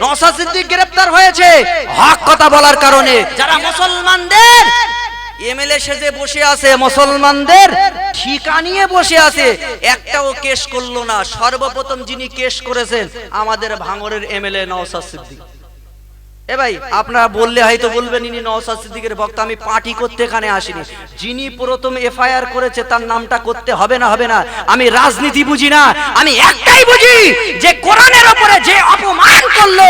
নওশাদ সিদ্দিক গ্রেফতার হয়েছে হক কথা বলার কারণে। যারা মুসলমানদের এমএলএ সেজে বসে আছে, মুসলমানদের ঠিকা নিয়ে বসে আছে, একটাও কেস করলো না। সর্বপ্রথম যিনি কেস করেছেন আমাদের ভাঙড়ের এমএলএ নওশাদ সিদ্দিক। এ ভাই আপনারা বললে হয়তো বলবেন ইনি নওশাদ সিদ্দিকের ভক্ত, আমি পার্টি করতে এখানে আসিনি। যিনি প্রথম এফআইআর করেছে তার নামটা করতে হবে না, হবে না। আমি রাজনীতি বুঝি না, আমি একটাই বুঝি যে কোরআনের উপরে যে অপমান করলো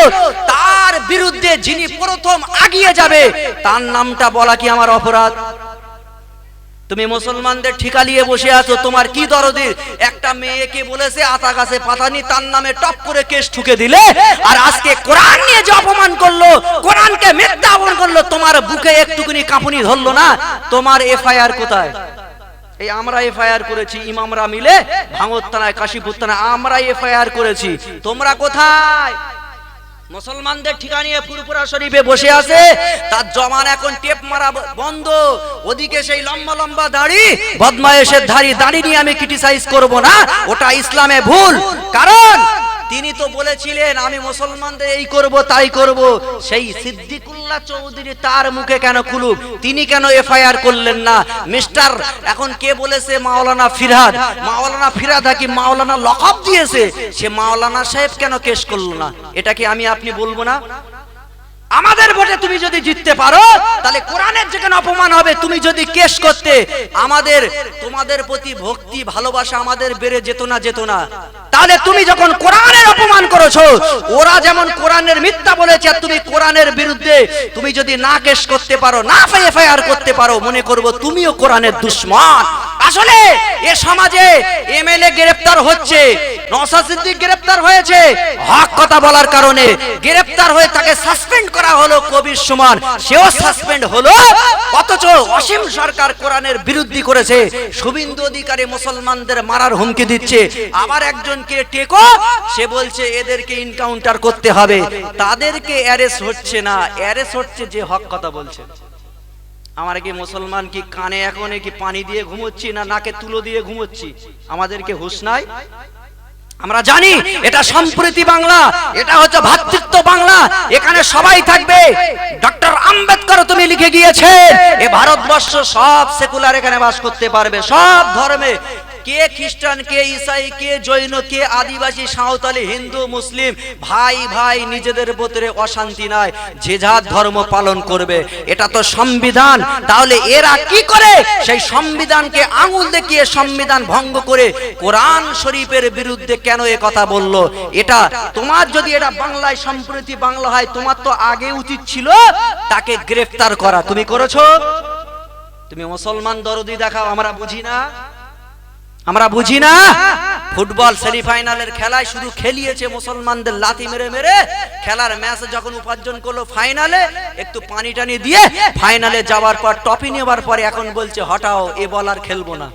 তার বিরুদ্ধে যিনি প্রথম আগিয়ে যাবে তার নামটা বলা কি আমার অপরাধ? তুমি মুসলমানদের ঠিকা নিয়ে বসে আছো, তোমার কি দরদির? একটা মেয়েকে বলেছে আতা গাছে পাতানি, তার নামে টপ করে কেস ঠুকে দিলে। আর আজকে কোরআন নিয়ে যে অপমান করলো, কোরআনকে মিথ্যা অপমান করলো, তোমার বুকে একটুকুনি কাঁপুনি ধরলো না? তোমার এফআইআর কোথায়? এই আমরা এফআইআর করেছি, ইমামরা মিলে ভাঙড় থানায়, কাশীপুর থানায় আমরা এফআইআর করেছি। তোমরা কোথায়? মুসলমানদের ঠিকা নিয়ে ফুরফুরা শরীফে বসে আছে, তার জমান এখন টেপ মারা বন্ধ। ওদিকে সেই লম্বা লম্বা দাড়ি, বদমায়েশের দাড়ি নিয়ে আমি ক্রিটিসাইজ করব না, ওটা ইসলামে ভুল। কারণ তিনি তো বলেছিলেন আমি মুসলমানদের এই করব তাই করব। সেই সিদ্দিকুল্লাহ চৌধুরী তার মুখে কেন কুলুপ? তিনি কেন এফআইআর করলেন না? মিস্টার এখন কে বলেছে মাওলানা ফিরহাদ, মাওলানা ফিরহাদ কি মাওলানা লকব দিয়েছে, সে মাওলানা সাহেব কেন কেস করলো না? এটা কি আমি আপনি বলবো না? আমাদের ভোটে তুমি যদি জিততে পারো তাহলে কোরআনের যেখানে অপমান হবে, তুমি যদি কেস করতে, আমাদের তোমাদের প্রতি ভক্তি ভালোবাসা আমাদের বেড়ে যেত না। তাহলে তুমি যখন কোরআনের অপমান করেছো, ওরা যেমন কোরআনের মিথ্যা বলেছে, তুমি কোরআনের বিরুদ্ধে তুমি যদি না কেস করতে পারো, না এফআইআর করতে পারো, মনে করব তুমিও কোরআনের দুশমন। আসলে এ সমাজে এমএলএ গ্রেফতার হচ্ছে, নওশাদ সিদ্দিক গ্রেফতার হয়েছে হক কথা বলার কারণে। গ্রেফতার হয়ে তাকে সাসপেন্ড করা হলো কবির সুমন, সেও সাসপেন্ড হলো। অথচ অসীম সরকার কোরআনের বিরুদ্ধে করেছে, শুভেন্দু অধিকারী মুসলমানদের মারার হুমকি দিচ্ছে। আবার একজনকে টেকো, সে বলছে এদেরকে এনকাউন্টার করতে হবে, তাদেরকে অ্যারেস্ট হচ্ছে না, অ্যারেস্ট হচ্ছে যে হক কথা বলছে। আমার কি মুসলমান কি কানে এখন কি পানি দিয়ে ঘুমোচ্ছি না নাকে তুলো দিয়ে ঘুমোচ্ছি? আমাদের কি হুঁশ নাই? আমরা জানি এটা সম্প্রীতি বাংলা, এটা হচ্ছে ভ্রাতৃত্ব বাংলা, এখানে সবাই থাকবে। ডক্টর আম্বেদকর তুমি লিখে গিয়েছেন এ ভারতবর্ষ সব সেকুলার এখানে বাস করতে পারবে, সব ধর্মে, কে খ্রিস্টান, কে ঈসাই, কে জৈন, কে আদিবাসী, সাঁওতালি, হিন্দু, মুসলিম, ভাই ভাই নিজেদের ভিতরে অশান্তি নাই, যে যার ধর্ম পালন করবে, এটা তো সংবিধান। তাহলে এরা কি করে সেই সংবিধানকে আঙুল দেখিয়ে সংবিধান ভঙ্গ করে কোরআন শরীফের বিরুদ্ধে কেন এ কথা বললো? এটা তোমার যদি এটা বাংলায় সম্প্রীতি বাংলা হয়, তোমার তো আগে উচিত ছিল তাকে গ্রেফতার করা। তুমি করেছো? তুমি মুসলমান দরদি দেখাও, আমরা বুঝি না, আমরা বুঝি না। ফুটবল সেমিফাইনালের খেলায় শুধু খেলিয়েছে মুসলমানদের লাথি মেরে মেরে, খেলার ম্যাচ যখন উপার্জন করলো ফাইনালে একটু পানি টানি দিয়ে, ফাইনালে যাওয়ার পর টপি নেওয়ার পরে এখন বলছে হটাও, এ বল আর খেলবো না।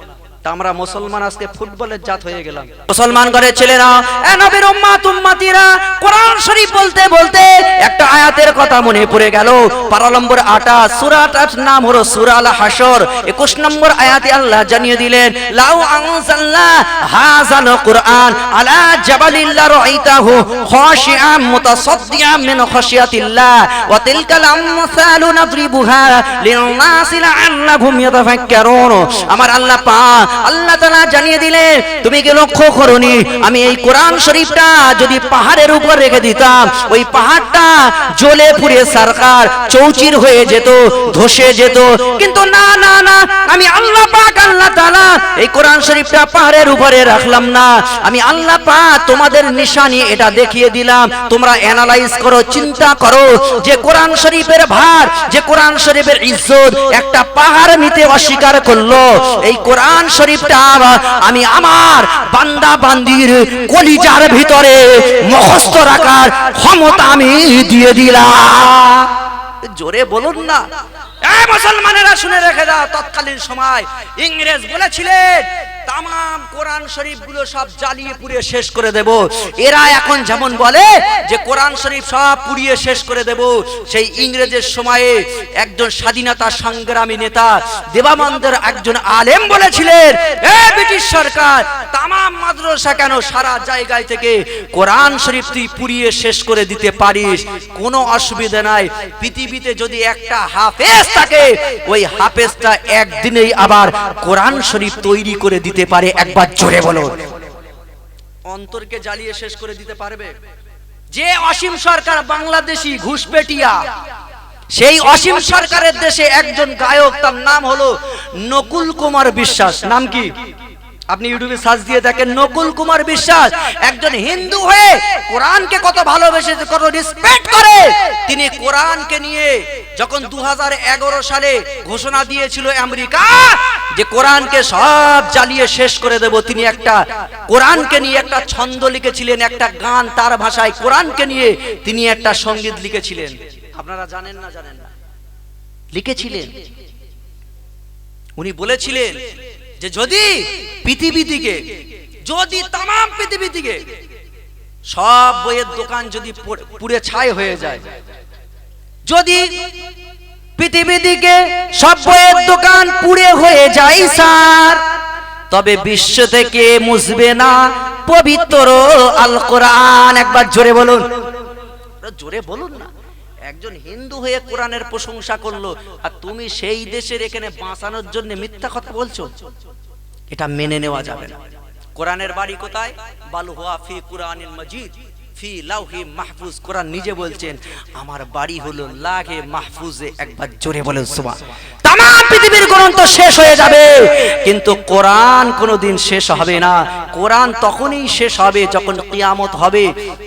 তা আমরা মুসলমান আজকে ফুটবলের জাত হয়ে গেলাম। মুসলমান ঘরের ছেলেরা, এ নবীর উম্মত উম্মতিরা, কোরআন শরীফ বলতে বলতে একটা আয়াতের কথা মনে পড়ে গেল। পারা নম্বর 28, সূরাটার নাম হলো সূরা আল হাসর। 21 নম্বর আয়াতে আল্লাহ জানিয়ে দিলেন, লাউ আনজালনা হাযাল কুরআন আলা জাবালিন লারাইতাহু খাশিআম মুতাসাদ্দিআম মিন খাশিয়াতিল্লাহ ওয়া তিলকাল আমসালু নাদরিবুহা লিন-নাসি লাআল্লাহুম ইয়াতাফাক্কারুন। আমার আল্লাহ পাক আল্লাহ তাআলা জানিয়ে দিলেন, তুমি কি লক্ষ্য করনি আমি এই কোরআন শরীফটা যদি পাহাড়ের উপর রেখে দিতাম, ওই পাহাড়টা জ্বলে পুড়ে সরকার চৌচির হয়ে যেত, ধসে যেত। কিন্তু না না না, আমি আল্লাহ পাক আল্লাহ তাআলা এই কোরআন শরীফটা পাহাড়ের উপরে রাখলাম না। আমি আল্লাহ পাক তোমাদের নিশানি এটা দেখিয়ে দিলাম। তোমরা অ্যানালাইজ করো, চিন্তা করো যে কোরআন শরীফের ভার, যে কোরআন শরীফের ইজ্জত একটা পাহাড় নিতে অস্বীকার করলো, এই কোরআন শরীফটা আমি আমার বান্দা বান্দির কলিজার ভিতরে মুখস্থ রাখার ক্ষমতা আমি দিয়ে দিলাম। জোরে বলুন না। মুসলমানেরা শুনে রেখে দাও, তৎকালীন সময় ইংরেজ বলেছিলেন তামাম কোরআন শরীফগুলো সব জ্বালিয়ে পুড়িয়ে শেষ করে দেব। এরা এখন যেমন বলে যে কোরআন শরীফ সব পুড়িয়ে শেষ করে দেব, সেই ইংরেজের সময়ে একজন স্বাধীনতা সংগ্রামী নেতা দেবানন্দের একজন আলেম বলেছিলেন, এ ব্রিটিশ সরকার, তামাম মাদ্রাসা কেন, সারা জায়গায় থেকে কোরআন শরীফ তুই পুড়িয়ে শেষ করে দিতে পারিস, কোনো অসুবিধা নাই। পৃথিবীতে যদি একটা হাফেজ থাকে, ওই হাফেজটা একদিনেই আবার কোরআন শরীফ তৈরি করে দিতে পারে। একবার জোরে বলো, অন্তরকে জ্বালিয়ে শেষ করে দিতে পারবে? যে অসীম সরকার বাংলাদেশি ঘুষপেটিয়া, সেই অসীম সরকারের দেশে একজন গায়ক, তার নাম হলো নকুল কুমার বিশ্বাস। নাম কি? আপনি ইউটিউবে সার্চ দিয়ে দেখেন, নকুল কুমার বিশ্বাস। একজন হিন্দু হয়ে কোরআনকে কত ভালোবেসে, কত রেসপেক্ট করে। তিনি কোরআনকে নিয়ে যখন 2011 সালে ঘোষণা দিয়েছিল আমেরিকা যে কোরআনকে সব জ্বালিয়ে শেষ করে দেব, তিনি একটা কোরআনকে নিয়ে একটা ছন্দ লিখেছিলেন, একটা গান, তার ভাষায় কোরআনকে নিয়ে তিনি একটা সঙ্গীত লিখেছিলেন। আপনারা জানেন না? জানেন না? লিখেছিলেন। উনি বলেছিলেন যে যদি পৃথিবী থেকে, যদি তামাম পৃথিবী থেকে সব বইয়ের দোকান যদি পুড়ে ছাই হয়ে যায়, যদি পৃথিবী থেকে সব বইয়ের দোকান পুড়ে হয়ে যায় স্যার, তবে বিশ্ব থেকে মুছবে না পবিত্র আল কোরআন। একবার জোরে বলুন, জোরে বলুন না। একজন হিন্দু হয়ে কোরআনের প্রশংসা করলো, আর তুমি সেই দেশের এখানে বাঁচানোর জন্য মিথ্যা কথা বলছো, এটা মেনে নেওয়া যাবে না। কোরআনের বাড়ি কোথায়? বালু হুয়া ফি কুরআনিল মাজিদ ফি লাউহি মাহফুজ। কোরআন নিজে বলছেন আমার বাড়ি হলো লাহে মাহফুজে। একবার জোরে বলেন সুবহান। তামাম পৃথিবীর গ্রন্থ শেষ হয়ে যাবে, কিন্তু কোরআন কোনোদিন শেষ হবে না। কোরআন তখনই শেষ হবে যখন কিয়ামত হবে,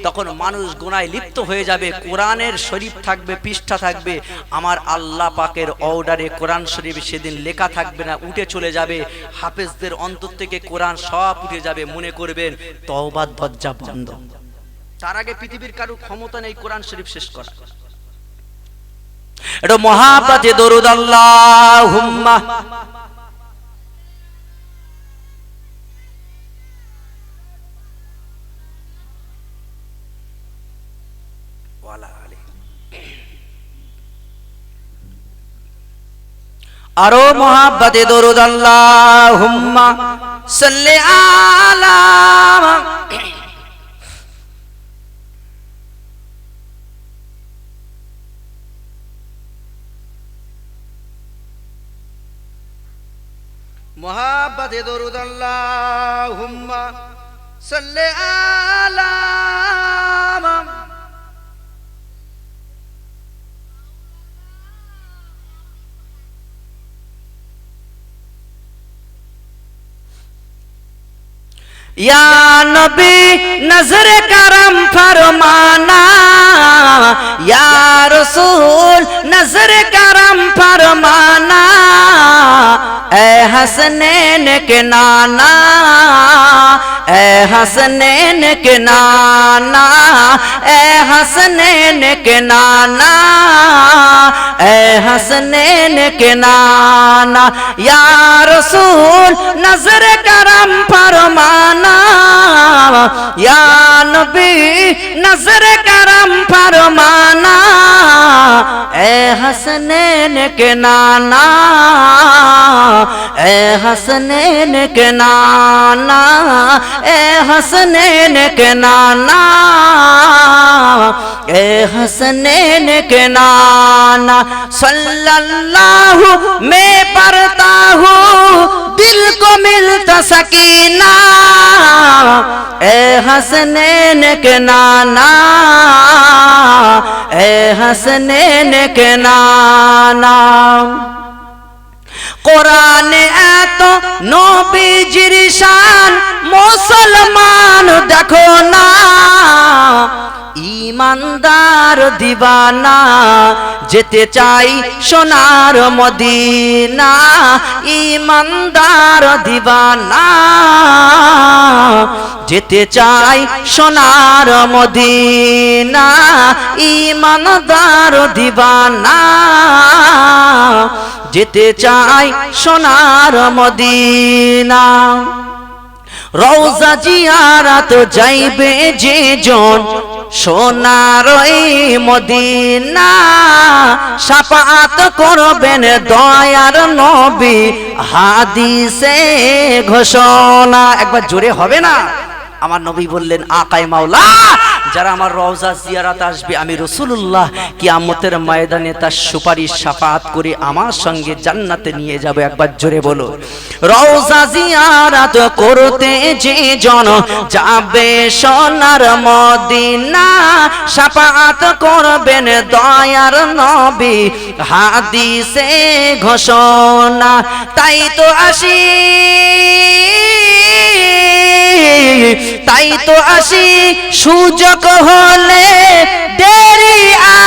তখন মানুষ গুনাহে লিপ্ত হয়ে যাবে। কোরআনের শরীফ থাকবে, পৃষ্ঠা থাকবে, আমার আল্লাহ পাকের অর্ডারে কোরআন শরীফ সেদিন লেখা থাকবে না, উঠে চলে যাবে। হাফেজদের অন্তর থেকে কোরআন সব উঠে যাবে। মনে করবেন তওবার দরজা বন্ধ। তার আগে পৃথিবীর কারো ক্ষমতা নেই কোরআন শরীফ শেষ করা। এটা মহাব্বতে দরুদ আল্লাহুম্মা ওয়ালা আলি। আরো মহাব্বতে দরুদ আল্লাহুম্মা সাল্লি আলা मोहब्बत दरूद अल्लाहुम्मा सल्ले अला या नबी नजर करम फरमाना, या रसूल नजर करम फरमाना, ए हसनैन के नाना, ए हसनैन के नाना, ए हसनैन के नाना, ए हसनैन के नाना, या रसूल नजर करम फरमाना, या नबी नजर करम फरमाना, ए हसनैन के नाना, ए हसनैन के नाना, ए हसनैन के नाना, ए हसनैन के नाना। सल्लल्लाहु मैं पढ़ता हूँ, दिल को मिलता सकीना, ए हसनैन के नाना, ए हसनैन के नाना। কোরআনে এত নবীজির শান, মুসলমান দেখো না, ইমানদার দিবানা, যেতে চাই সোনার মদিনা, ইমানদার দিবানা, যেতে চাই সোনার মদিনা, ইমানদার দিবানা, যেতে চাই সোনার মদিনা। রওজা জিয়ারত যাইবে যে জন সোনার ওই মদিনা, শাফাআত করবেন দয়ার নবী হাদিসে ঘোষণা। একবার জোরে হবে না? আমার নবী বললেন, আকায়ে মাওলা, যারা আমার রওজা জিয়ারত আসবে, আমি রাসূলুল্লাহ কিয়ামতের ময়দানে তার সুপারিশ শাফাআত করে আমার সঙ্গে জান্নাতে নিয়ে যাব। একবার জোরে বলো। রওজা জিয়ারত করতে যে জন যাবে সোনার মদিনা, শাফাআত করবেন দয়ার নবী হাদিসে ঘোষণা। তাই তো আসি, তাই তো আসি, সুযোগ হলে দেরি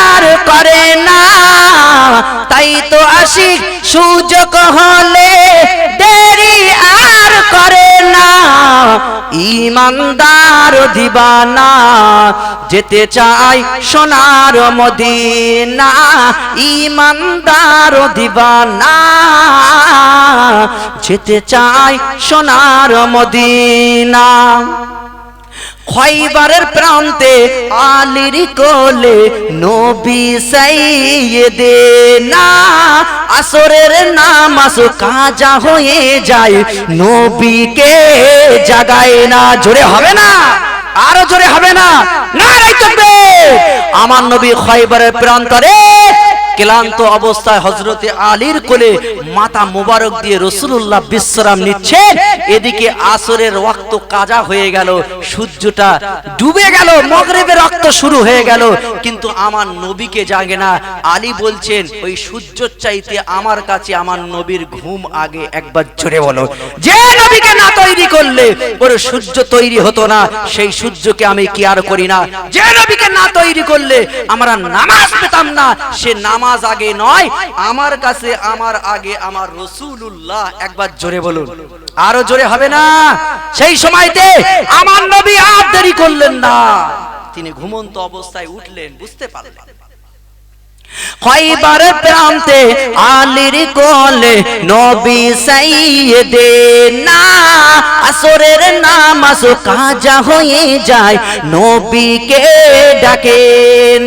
আর করে না। তাই তো আসি, সুযোগ হলে দেরি আর করে না। ঈমানদার দিবানা যেতে চাই সোনার মদিনা, ঈমানদার দিবানা যেতে চাই সোনার মদিনা। খয়বারের প্রান্তে আলীর কোলে নবী সাইয়েদেনা, আসরের নামাজ কাজা হয়ে যায়, নবীকে জাগায় না। জোরে হবে না? আরো জোরে হবে না? নারে তাকবীর! আমার নবী খয়বারের প্রান্তরে ক্লান্ত অবস্থায় হযরতে আলীর কোলে মাথা মোবারক দিয়ে রাসূলুল্লাহ বিশ্রাম নিচ্ছেন। এদিকে আসরের ওয়াক্ত কাজা হয়ে গেল, সূর্যটা ডুবে গেল, মাগরিবের ওয়াক্ত শুরু হয়ে গেল, কিন্তু আমার নবীকে জাগে না। আলী বলছেন, ওই সূর্যের চাইতে আমার কাছে আমার নবীর ঘুম আগে। একবার জোরে বলো। যে নবীকে না তৈরি করলে ওর সূর্য তৈরি হতো না, সেই সূর্যকে আমি কেয়ার করি না। যে নবীকে না তৈরি করলে আমরা নামাজ পেতাম না, সে নামাজ আগে নয়, আমার কাছে আমার আগে আমার রাসূলুল্লাহ। একবার জোরে বলুন। আরো জোরে হবে না? সেই সময়তে আমার নবী আর দেরি করলেন না, তিনি ঘুমন্ত অবস্থায় উঠলেন, বুঝতে পারলেন। খয়বারের প্রান্তে আলীর কোলে নবী সাইয়েদেনা, আসরের নামাজ কাজা হয়ে যায়, নবীকে ডাকে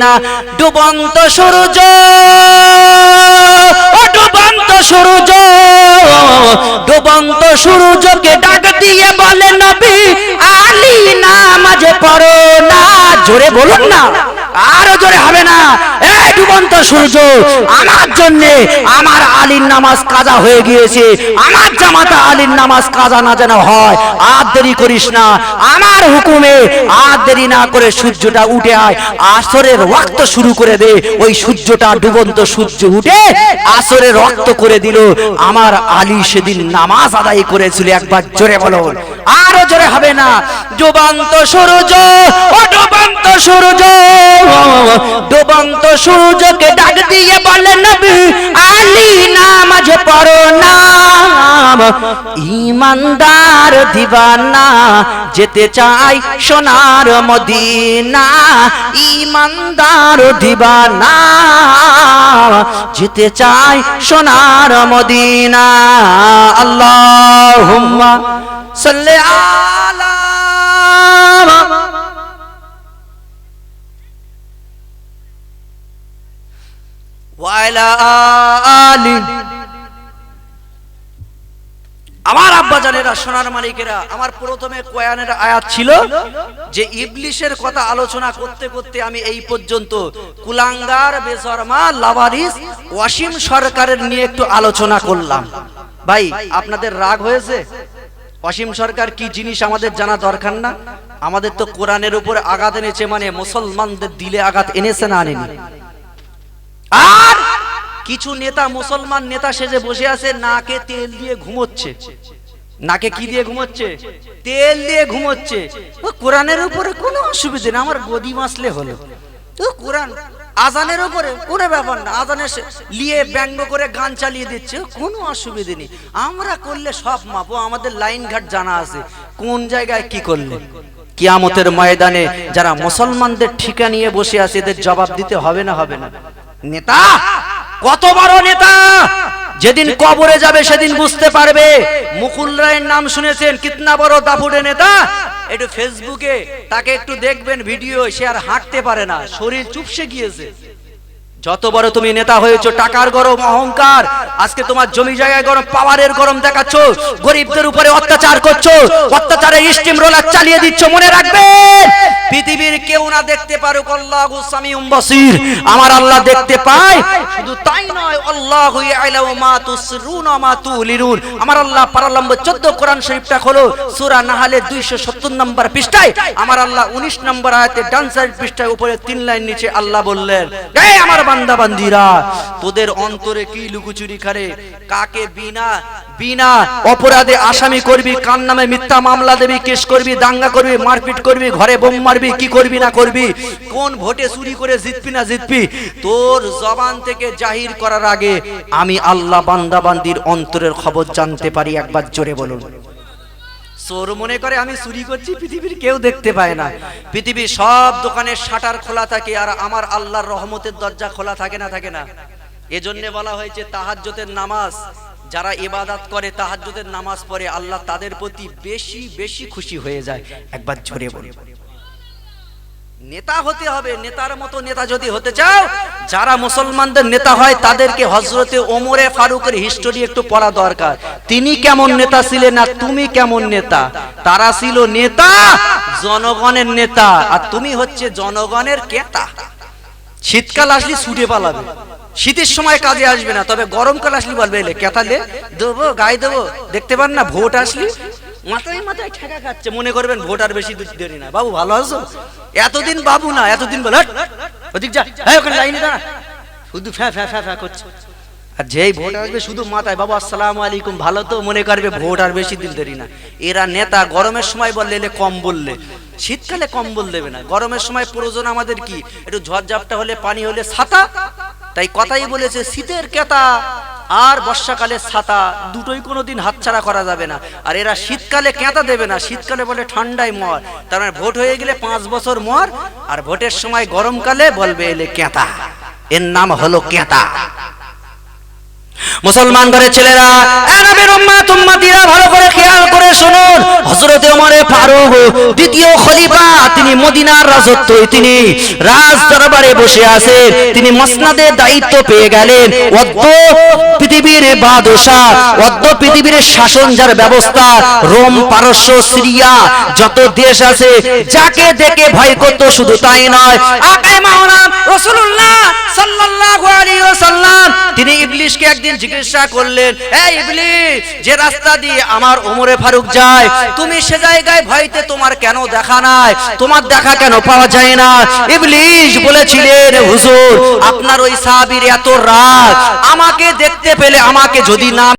না। ডুবন্ত সূর্য, ও ডুবন্ত সূর্য, ডুবন্ত সূর্যকে ডাক দিয়ে বলে, নবী আলী নামাজ পড়ো না। জোরে বলুন না? আরো জোরে হবে না? এই ডুবন্ত সূর্য, আমার জন্য আমার আলীর নামাজ কাজা হয়ে গিয়েছে, আমার জামাতা আলীর নামাজ কাজা না যেন হয়, আর দেরি করিস না, আমার হুকুমে আর দেরি না করে সূর্যটা উঠে আয়, আসরের ওয়াক্ত শুরু করে দে। ওই সূর্যটা, ডুবন্ত সূর্য উঠে আসরের ওয়াক্ত করে দিল। আমার আলী সেদিন নামাজ আদায় করেছিল। একবার জোরে বলো। আরো জোরে হবে না? ডুবন্ত সূর্য, ও ডুবন্ত সূর্য, ডুবন্ত সূর্যকে ডাক দিয়ে বলে, নবী আলী নামাজ পড়ো না। ঈমানদার দিবানা যেতে চাই সোনার মদিনা, ঈমানদার দিবানা যেতে চাই সোনার মদিনা। আল্লাহুম্মা সাল্লি আলা ওয়াইলা আলি। আমার আব্বা জানেরা, সোনার মালিকেরা, আমার প্রথমে কোরআনের আয়াত ছিল যে ইবলিশের কথা আলোচনা করতে করতে আমি এই পর্যন্ত কুলাঙ্গার, বেশরমা, লাওয়ারিস, ওয়াসিম সরকারের নিয়ে একটু আলোচনা করলাম। ভাই, আপনাদের রাগ হয়েছে? ওয়াসিম সরকার কি জিনিস আমাদের জানা দরকার না? আমাদের তো কোরআনের উপর আঘাত এনেছে, মানে মুসলমানদের দিলে আঘাত এনেছে না আনেনি? আর কিছু নেতা, মুসলমান নেতা সেজে বসে আছে, নাকে তেল দিয়ে ঘুমোচ্ছে। নাকে কি দিয়ে ঘুমোচ্ছে? তেল দিয়ে ঘুমোচ্ছে। কোরআনের উপরে কোনো অসুবিধা নেই, আমার গদি মাসলে হলো। কোরআন আজানের উপরে কোনো ব্যাপার না, আজানে নিয়ে ব্যঙ্গ করে গান চালিয়ে দিচ্ছে, কোনো অসুবিধা নেই। আমরা করলে সব মাপো, আমাদের লাইন ঘাট জানা আছে কোন জায়গায় কি করলে। কিয়ামতের ময়দানে যারা মুসলমানদের ঠিকা নিয়ে বসে আছে, এদের জবাব দিতে হবে না? হবে না? নেতা কত বড় নেতা, যেদিন কবরে যাবে সেদিন বুঝতে পারবে। মুকুল রায়ের নাম শুনেছেন, কিতনা বড় দাপুড়ে নেতা। একটু ফেসবুকে তাকে একটু দেখবেন ভিডিও, সে আর হাঁটতে পারে না, শরীর চুপসে গিয়েছে। যত বড় তুমি নেতা হয়েছো, টাকার গরম, অহংকার, আজকে তোমার জমি জায়গায় গরম, পাওয়ারের গরম দেখাচ্ছ, গরিবদের উপরে অত্যাচার করছো, অত্যাচারের স্টিম রোলার চালিয়ে দিচ্ছ। মনে রাখবেন, পৃথিবীর কেউ না দেখতে পারুক, আল্লাহু সামিউম বাসীর, আমার আল্লাহ দেখতে পায়। শুধু তাই নয়, আল্লাহু ইয়ালামু মা তুসরুনা মা তুলিনুন। আমার আল্লাহ পারা নম্বর 14 কোরআন শরীফটা খোলো, সূরা নাহলের 270 নম্বর পৃষ্ঠায় আমার আল্লাহ 19 নম্বর আয়াতে ডান সাইড পৃষ্ঠায় উপরে 3 লাইন নিচে আল্লাহ বললেন, এই আমার বান্দা বান্দিরা, তোদের অন্তরে কি লুকোচুরি করে? কাকে বিনা অপরাধে আসামি করবি, কার নামে মিথ্যা মামলা দেবি, কেস করবি, দাঙ্গা করবি, মারপিট করবি, ঘরে বোম মারবি, কি করবি না করবি, কোন ভোটে চুরি করে জিতবি না জিতবি, তোর জবান থেকে জাহির করার আগে আমি আল্লাহ বান্দা বান্দির অন্তরের খবর জানতে পারি। একবার জোরে বলুন। চোর মনে করে আমি চুরি করছি, পৃথিবীর কেউ দেখতে পায় না। পৃথিবীর সব দোকানের শাটার খোলা থাকে, আর আমার আল্লাহর রহমতের দরজা খোলা থাকে না, থাকে না? এজন্য বলা হয়েছে তাহাজ্জুদের নামাজ যারা ইবাদত করে, তাহাজ্জুদের নামাজ পড়ে, আল্লাহ তাদের প্রতি বেশি বেশি খুশি হয়ে যায়। একবার জোরে বলুন। নেতা হতে হবে, নেতার মতো নেতা যদি হতে চাও, যারা মুসলমানদের নেতা হয় তাদেরকে হযরতে ওমরে ফারুকের হিস্টোরি একটু পড়া দরকার। তিনি কেমন নেতা ছিলেন আর তুমি কেমন নেতা? তারা ছিল নেতা, জনগণের নেতা, আর তুমি হচ্ছে জনগণের কেতা। শীতকাল আসলে ছুটে পালাবে, শীতের সময় কাজে আসবে না, তবে গরমকাল আসলে বলবে এলে কেতালে দেবো, গায়ে দেবো। দেখতে পান না, ভোট আসলে মাথায় মাথায় ঠেকা খাচ্ছে, মনে করবেন ভোট আর বেশি দেরি না। বাবু ভালো আছো? এতদিন বাবু না, এতদিন বল ওদিক যা, ওখানে যাইনি, দাঁড়া, শুধু ফ্যা ফ্যা ফ্যা ফ্যা করছে। আর যেই ভোট আসবে শুধু মাথায় বাবু আসসালামু আলাইকুম, ভালো তো, মনে করবে ভোট আর বেশি দিন দেরি না। এরা নেতা গরমের সময় বললে এলে কম বললে, শীতকালে কম্বল দেবে না। গরমের সময় প্রয়োজন আমাদের কি, একটু ঝড়ঝাপটা হলে, পানি হলে ছাতা। তাই কথাই বলেছে, শীতের কেতা আর বর্ষাকালে ছাতা দুটোই কোনোদিন হাতছাড়া করা যাবে না। আর এরা শীতকালে কেতা দেবে না, শীতকালে বলে ঠান্ডায় মর। তার মানে ভোট হয়ে গেলে 5 বছর মর, আর ভোটের সময় গরমকালে বলবে এলে কেতা। এর নাম হলো কেতা। মুসলমান ঘরের ছেলেরা, নবীর উম্মত উম্মতিরা, ভালো করে খেয়াল করে শুনুন। হযরত ওমর ফারুক দ্বিতীয় খলিফা, তিনি মদিনার রাজত্বে, তিনি রাজ দরবারে বসে আছেন, তিনি মসনদে দায়িত্ব পেয়ে গেলেন। অদ্য পৃথিবীর বাদশা, অদ্য পৃথিবীর শাসন যার ব্যবস্থা, রোম, পারস্য, সিরিয়া, যত দেশ আছে, যাকে দেখে ভয় করত। শুধু তাই নয়, আকায়ে মাওলানা রাসূলুল্লাহ সাল্লাল্লাহু আলাইহি ওয়াসাল্লাম তিনি ইবলিসকে একদিন জিজ্ঞাসা করলেন, এই ইবলিস, যে রাস্তা দিয়ে আমার ওমরে ফারুক যায়, তুমি সে জায়গায় ভয়তে তোমার কেন দেখা নাই, তোমার দেখা কেন পাওয়া যায় না? ইবলিস বলেছিলেন, হুজুর, আপনার ওই সাহাবীর এত রাগ, আমাকে দেখতে পেলে আমাকে যদি না